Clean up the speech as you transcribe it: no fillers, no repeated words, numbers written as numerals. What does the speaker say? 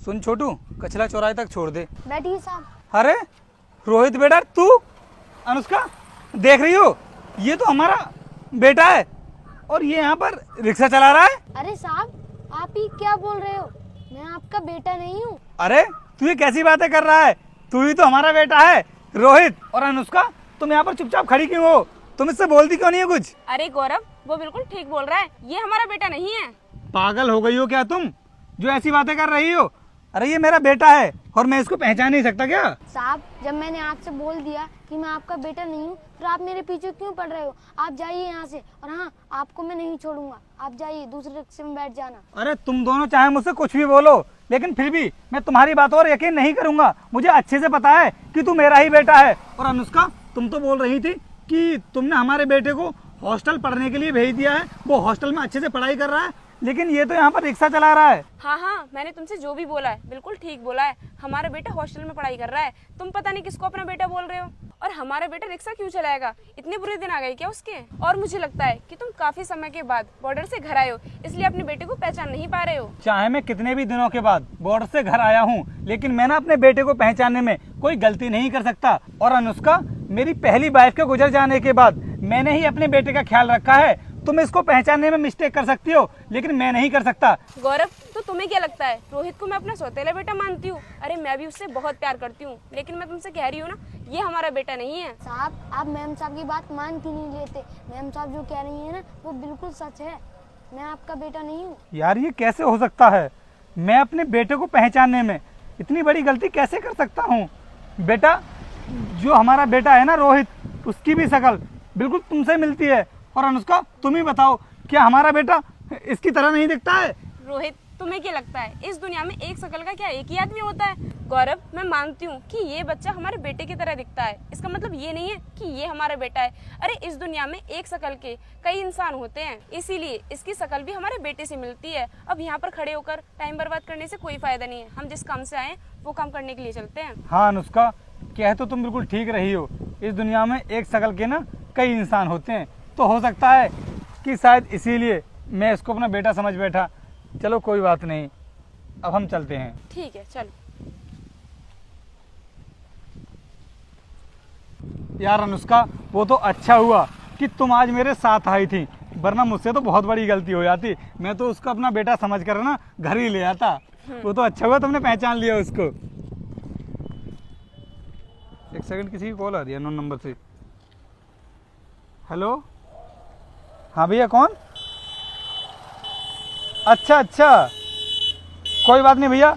सुन छोटू, कचरा चौराहे तक छोड़ दे। बैठिए साहब। अरे रोहित बेटा, तू? अनुष्का देख रही हो, ये तो हमारा बेटा है और ये यहाँ पर रिक्शा चला रहा है। अरे साहब, आप ही क्या बोल रहे हो? मैं आपका बेटा नहीं हूँ। अरे तू ये कैसी बातें कर रहा है? तू ही तो हमारा बेटा है रोहित। और अनुष्का, तुम यहाँ पर चुपचाप खड़ी क्यों हो? तुम इससे बोलती क्यों नहीं हो कुछ? अरे गौरव, वो बिल्कुल ठीक बोल रहा है, ये हमारा बेटा नहीं है। पागल हो गई हो क्या तुम, जो ऐसी बातें कर रही हो? अरे ये मेरा बेटा है और मैं इसको पहचान नहीं सकता क्या? साहब, जब मैंने आपसे बोल दिया कि मैं आपका बेटा नहीं हूँ, फिर आप मेरे पीछे क्यों पड़ रहे हो? आप जाइए यहाँ से। और हाँ, आपको मैं नहीं छोड़ूंगा। आप जाइए, दूसरे रिक्शे में बैठ जाना। अरे तुम दोनों चाहे मुझसे कुछ भी बोलो, लेकिन फिर भी मैं तुम्हारी बातों पर यकीन नहीं करूंगा। मुझे अच्छे से पता है कि तू मेरा ही बेटा है। और अनुष्का, तुम तो बोल रही थी कि तुमने हमारे बेटे को हॉस्टल पढ़ने के लिए भेज दिया है, वो हॉस्टल में अच्छे से पढ़ाई कर रहा है, लेकिन ये तो यहाँ पर रिक्शा चला रहा है। हाँ हाँ, मैंने तुमसे जो भी बोला है बिल्कुल ठीक बोला है। हमारा बेटा हॉस्टल में पढ़ाई कर रहा है, तुम पता नहीं किसको अपना बेटा बोल रहे हो। और हमारा बेटा रिक्शा क्यों चलाएगा? इतने बुरे दिन आ गए क्या उसके? और मुझे लगता है कि तुम काफी समय के बाद बॉर्डर से घर आए हो, इसलिए अपने बेटे को पहचान नहीं पा रहे हो। चाहे मैं कितने भी दिनों के बाद बॉर्डर से घर आया हूँ, लेकिन मैं ना अपने बेटे को पहचानने में कोई गलती नहीं कर सकता। और अनुष्का, मेरी पहली वाइफ के गुजर जाने के बाद मैंने ही अपने बेटे का ख्याल रखा है। तुम इसको पहचानने में मिस्टेक कर सकती हो, लेकिन मैं नहीं कर सकता। गौरव, तो तुम्हें क्या लगता है रोहित को मैं अपना सौतेला बेटा मानती हूँ? अरे मैं भी उससे बहुत प्यार करती हूँ, लेकिन मैं तुमसे कह रही हूँ ना, ये हमारा बेटा नहीं है। साहब, आप मैम साहब की बात मान क्यों नहीं लेते? मैम साहब जो कह रही है ना, वो बिल्कुल सच है। मैं आपका बेटा नहीं हूँ। यार ये कैसे हो सकता है? मैं अपने बेटे को पहचानने में इतनी बड़ी गलती कैसे कर सकता हूँ? बेटा, जो हमारा बेटा है ना रोहित, उसकी भी शक्ल बिल्कुल तुमसे मिलती है। और अनुष्का, तुम ही बताओ, क्या हमारा बेटा इसकी तरह नहीं दिखता है? रोहित, तुम्हें क्या लगता है इस दुनिया में एक शकल का क्या एक ही आदमी होता है? गौरव, मैं मानती हूँ कि ये बच्चा हमारे बेटे की तरह दिखता है, इसका मतलब ये नहीं है कि ये हमारा बेटा है। अरे इस दुनिया में एक शकल के कई इंसान होते हैं, इसीलिए इसकी शकल भी हमारे बेटे से मिलती है। अब यहाँ पर खड़े होकर टाइम बर्बाद करने से कोई फायदा नहीं है। हम जिस काम से आए वो काम करने के लिए चलते हैं। हाँ अनुष्का, कह तो तुम बिल्कुल ठीक रही हो। इस दुनिया में एक शकल के ना कई इंसान होते हैं, तो हो सकता है कि शायद इसीलिए मैं इसको अपना बेटा समझ बैठा। चलो कोई बात नहीं, अब हम चलते हैं। ठीक है, चलो। यार अनुष्का, वो तो अच्छा हुआ कि तुम आज मेरे साथ आई थी, वरना मुझसे तो बहुत बड़ी गलती हो जाती। मैं तो उसको अपना बेटा समझ कर ना घर ही ले आता। वो तो अच्छा हुआ तुमने पहचान लिया उसको। एक सेकंड, किसी की कॉल आ रही है 9 नंबर से। हेलो, हाँ भैया, कौन? अच्छा अच्छा, कोई बात नहीं भैया,